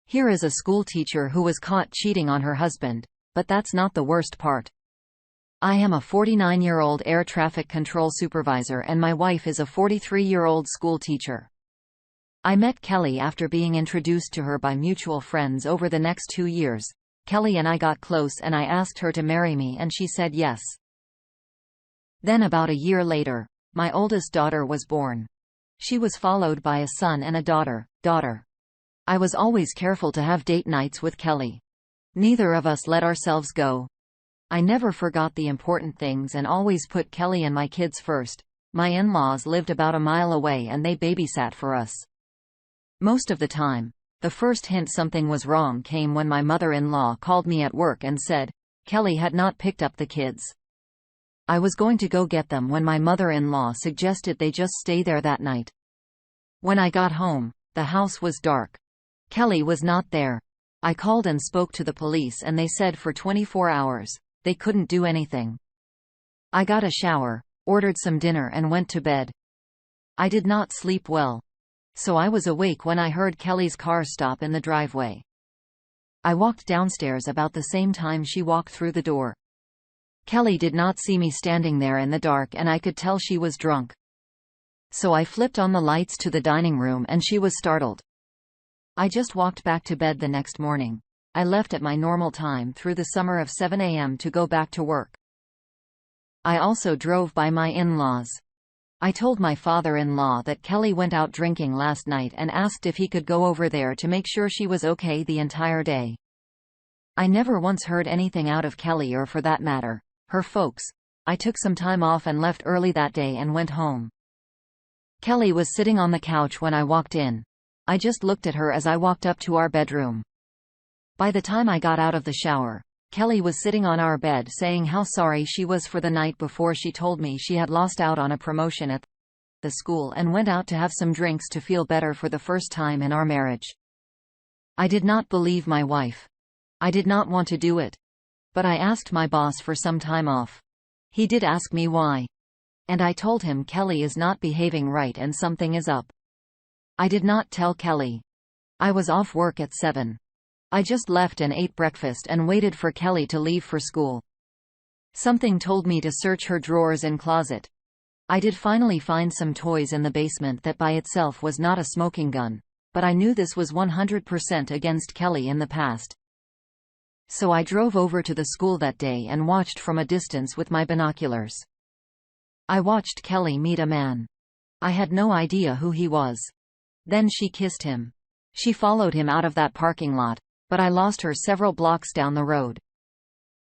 Here is a school teacher who was caught cheating on her husband, but that's not the worst part. I am a 49-year-old air traffic control supervisor and my wife is a 43-year-old school teacher. I met Kelly after being introduced to her by mutual friends over the next 2 years. Kelly and I got close and I asked her to marry me and she said yes. Then about a year later, my oldest daughter was born. She was followed by a son and a daughter. I was always careful to have date nights with Kelly. Neither of us let ourselves go. I never forgot the important things and always put Kelly and my kids first. My in-laws lived about a mile away and they babysat for us. Most of the time, the first hint something was wrong came when my mother-in-law called me at work and said, Kelly had not picked up the kids. I was going to go get them when my mother-in-law suggested they just stay there that night. When I got home, the house was dark. Kelly was not there. I called and spoke to the police and they said for 24 hours, they couldn't do anything. I got a shower, ordered some dinner and went to bed. I did not sleep well. So I was awake when I heard Kelly's car stop in the driveway. I walked downstairs about the same time she walked through the door. Kelly did not see me standing there in the dark and I could tell she was drunk. So I flipped on the lights to the dining room and she was startled. I just walked back to bed the next morning. I left at my normal time through the summer of 7 a.m. to go back to work. I also drove by my in-laws. I told my father-in-law that Kelly went out drinking last night and asked if he could go over there to make sure she was okay the entire day. I never once heard anything out of Kelly or for that matter, her folks. I took some time off and left early that day and went home. Kelly was sitting on the couch when I walked in. I just looked at her as I walked up to our bedroom. By the time I got out of the shower, Kelly was sitting on our bed saying how sorry she was for the night before. She told me she had lost out on a promotion at the school and went out to have some drinks to feel better for the first time in our marriage. I did not believe my wife. I did not want to do it. But I asked my boss for some time off. He did ask me why. And I told him Kelly is not behaving right and something is up. I did not tell Kelly. I was off work at 7. I just left and ate breakfast and waited for Kelly to leave for school. Something told me to search her drawers and closet. I did finally find some toys in the basement that by itself was not a smoking gun, but I knew this was 100% against Kelly in the past. So I drove over to the school that day and watched from a distance with my binoculars. I watched Kelly meet a man. I had no idea who he was. Then she kissed him. She followed him out of that parking lot, but I lost her several blocks down the road.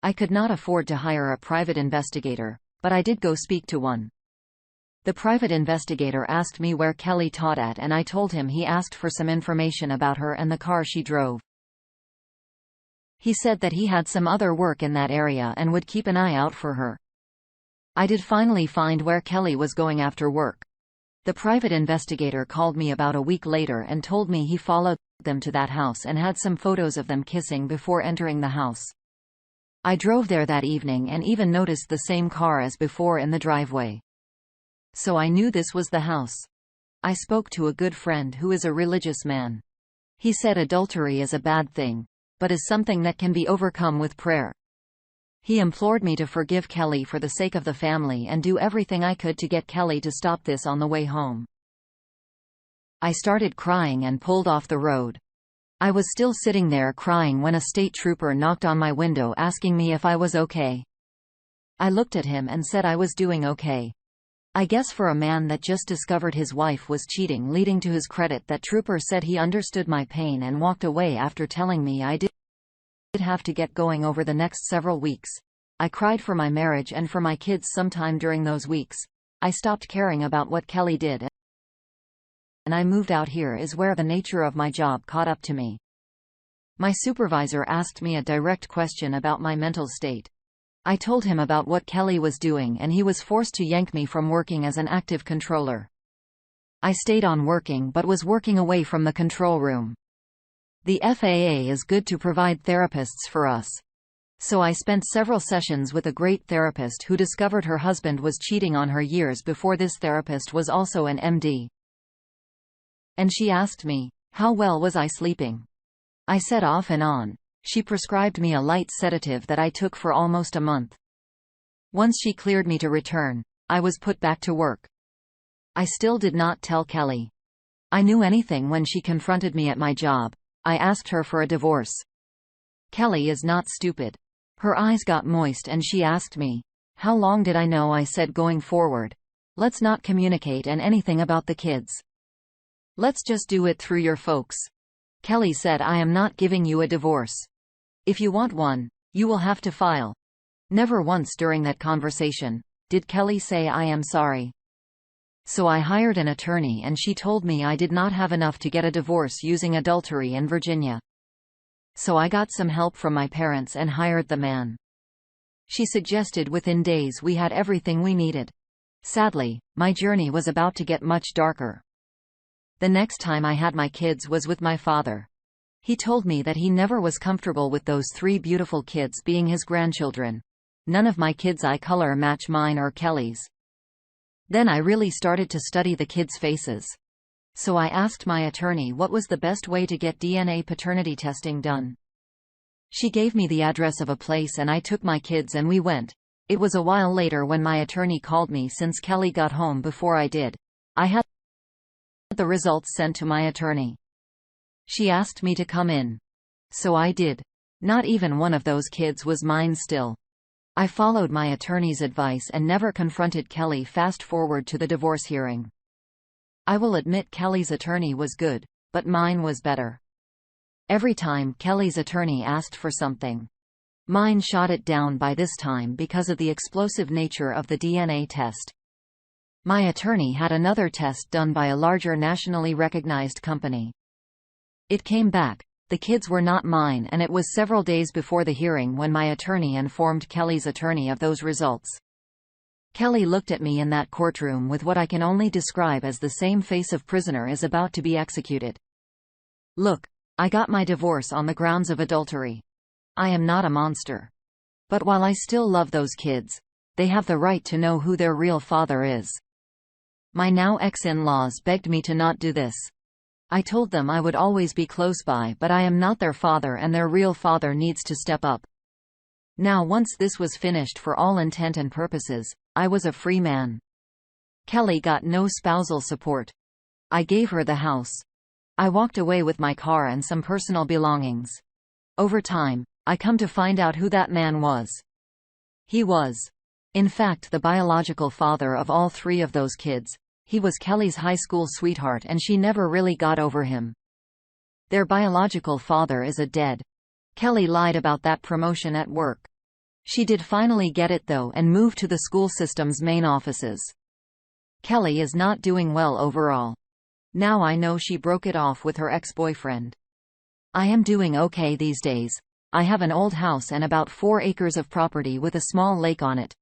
I could not afford to hire a private investigator, but I did go speak to one. The private investigator asked me where Kelly taught at and I told him he asked for some information about her and the car she drove. He said that he had some other work in that area and would keep an eye out for her. I did finally find where Kelly was going after work. The private investigator called me about a week later and told me he followed them to that house and had some photos of them kissing before entering the house. I drove there that evening and even noticed the same car as before in the driveway. So I knew this was the house. I spoke to a good friend who is a religious man. He said adultery is a bad thing, but is something that can be overcome with prayer. He implored me to forgive Kelly for the sake of the family and do everything I could to get Kelly to stop this on the way home. I started crying and pulled off the road. I was still sitting there crying when a state trooper knocked on my window asking me if I was okay. I looked at him and said I was doing okay. I guess for a man that just discovered his wife was cheating, leading to his credit, that trooper said he understood my pain and walked away after telling me I did have to get going over the next several weeks. I cried for my marriage and for my kids sometime during those weeks. I stopped caring about what Kelly did, and I moved out here is where the nature of my job caught up to me. My supervisor asked me a direct question about my mental state. I told him about what Kelly was doing and he was forced to yank me from working as an active controller. I stayed on working but was working away from the control room. The FAA is good to provide therapists for us. So I spent several sessions with a great therapist who discovered her husband was cheating on her years before. This therapist was also an MD. And she asked me, how well was I sleeping? I said off and on. She prescribed me a light sedative that I took for almost a month. Once she cleared me to return, I was put back to work. I still did not tell Kelly I knew anything when she confronted me at my job. I asked her for a divorce. Kelly is not stupid. Her eyes got moist and she asked me, "How long did I know?" I said, "Going forward, let's not communicate and anything about the kids. Let's just do it through your folks." Kelly said, "I am not giving you a divorce. If you want one, you will have to file." Never once during that conversation did Kelly say, "I am sorry." So I hired an attorney and she told me I did not have enough to get a divorce using adultery in Virginia. So I got some help from my parents and hired the man. She suggested within days we had everything we needed. Sadly, my journey was about to get much darker. The next time I had my kids was with my father. He told me that he never was comfortable with those 3 beautiful kids being his grandchildren. None of my kids' eye color match mine or Kelly's. Then I really started to study the kids' faces. So I asked my attorney what was the best way to get DNA paternity testing done. She gave me the address of a place and I took my kids and we went. It was a while later when my attorney called me since Kelly got home before I did. I had the results sent to my attorney. She asked me to come in. So I did. Not even one of those kids was mine still. I followed my attorney's advice and never confronted Kelly. Fast forward to the divorce hearing. I will admit Kelly's attorney was good, but mine was better. Every time Kelly's attorney asked for something, mine shot it down by this time because of the explosive nature of the DNA test. My attorney had another test done by a larger nationally recognized company. It came back. The kids were not mine, and it was several days before the hearing when my attorney informed Kelly's attorney of those results. Kelly looked at me in that courtroom with what I can only describe as the same face of prisoner is about to be executed. "Look, I got my divorce on the grounds of adultery. I am not a monster. But while I still love those kids, they have the right to know who their real father is. My now ex-in-laws begged me to not do this. I told them I would always be close by, but I am not their father and their real father needs to step up." Now once this was finished for all intent and purposes, I was a free man. Kelly got no spousal support. I gave her the house. I walked away with my car and some personal belongings. Over time, I come to find out who that man was. He was, in fact, the biological father of all 3 of those kids. He was Kelly's high school sweetheart and she never really got over him. Their biological father is a dead. Kelly lied about that promotion at work. She did finally get it though and moved to the school system's main offices. Kelly is not doing well overall. Now I know she broke it off with her ex-boyfriend. I am doing okay these days. I have an old house and about 4 acres of property with a small lake on it.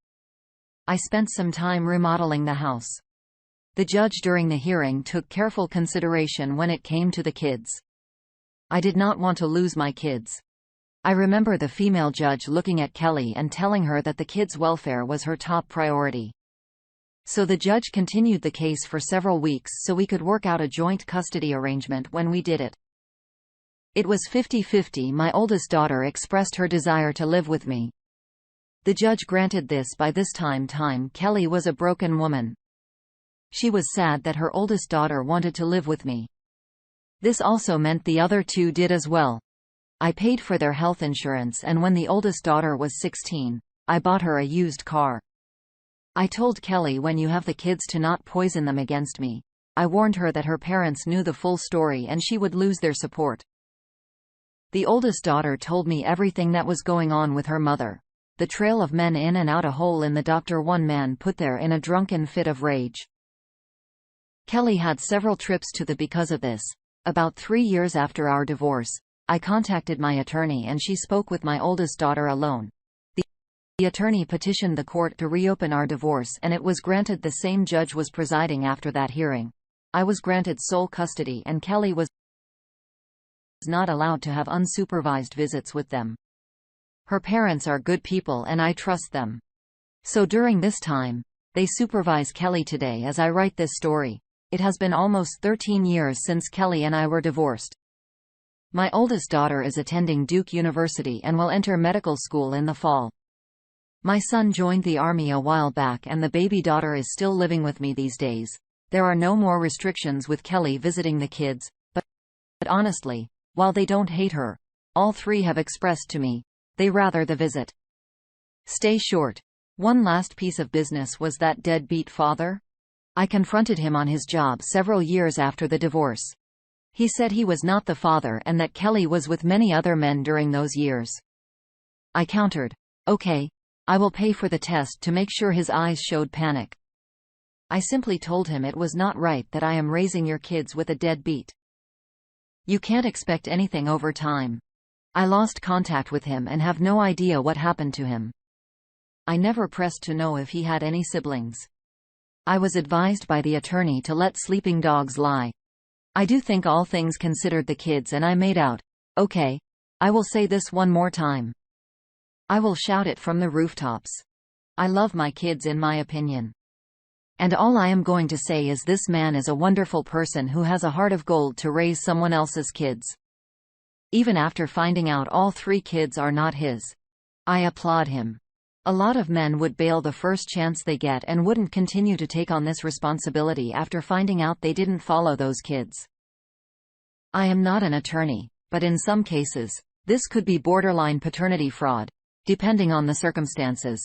I spent some time remodeling the house. The judge during the hearing took careful consideration when it came to the kids. I did not want to lose my kids. I remember the female judge looking at Kelly and telling her that the kids' welfare was her top priority. So the judge continued the case for several weeks so we could work out a joint custody arrangement when we did it. It was 50-50. My oldest daughter expressed her desire to live with me. The judge granted this. By this time Kelly was a broken woman. She was sad that her oldest daughter wanted to live with me. This also meant the other 2 did as well. I paid for their health insurance and when the oldest daughter was 16, I bought her a used car. I told Kelly when you have the kids to not poison them against me. I warned her that her parents knew the full story and she would lose their support. The oldest daughter told me everything that was going on with her mother. The trail of men in and out, a hole in the doctor one man put there in a drunken fit of rage. Kelly had several trips to the because of this. About 3 years after our divorce, I contacted my attorney and she spoke with my oldest daughter alone. The attorney petitioned the court to reopen our divorce and it was granted. The same judge was presiding after that hearing. I was granted sole custody and Kelly was not allowed to have unsupervised visits with them. Her parents are good people and I trust them. So during this time, they supervise Kelly. Today as I write this story, it has been almost 13 years since Kelly and I were divorced. My oldest daughter is attending Duke University and will enter medical school in the fall. My son joined the army a while back and the baby daughter is still living with me these days. There are no more restrictions with Kelly visiting the kids, but honestly, while they don't hate her, all three have expressed to me they rather the visit stay short. One last piece of business was that deadbeat father. I confronted him on his job several years after the divorce. He said he was not the father and that Kelly was with many other men during those years. I countered, "Okay, I will pay for the test," to make sure his eyes showed panic. I simply told him it was not right that I am raising your kids with a deadbeat. You can't expect anything over time. I lost contact with him and have no idea what happened to him. I never pressed to know if he had any siblings. I was advised by the attorney to let sleeping dogs lie. I do think, all things considered, the kids and I made out okay. I will say this one more time. I will shout it from the rooftops. I love my kids, in my opinion. And all I am going to say is this man is a wonderful person who has a heart of gold to raise someone else's kids. Even after finding out all three kids are not his. I applaud him. A lot of men would bail the first chance they get and wouldn't continue to take on this responsibility after finding out they didn't follow those kids. I am not an attorney, but in some cases, this could be borderline paternity fraud, depending on the circumstances.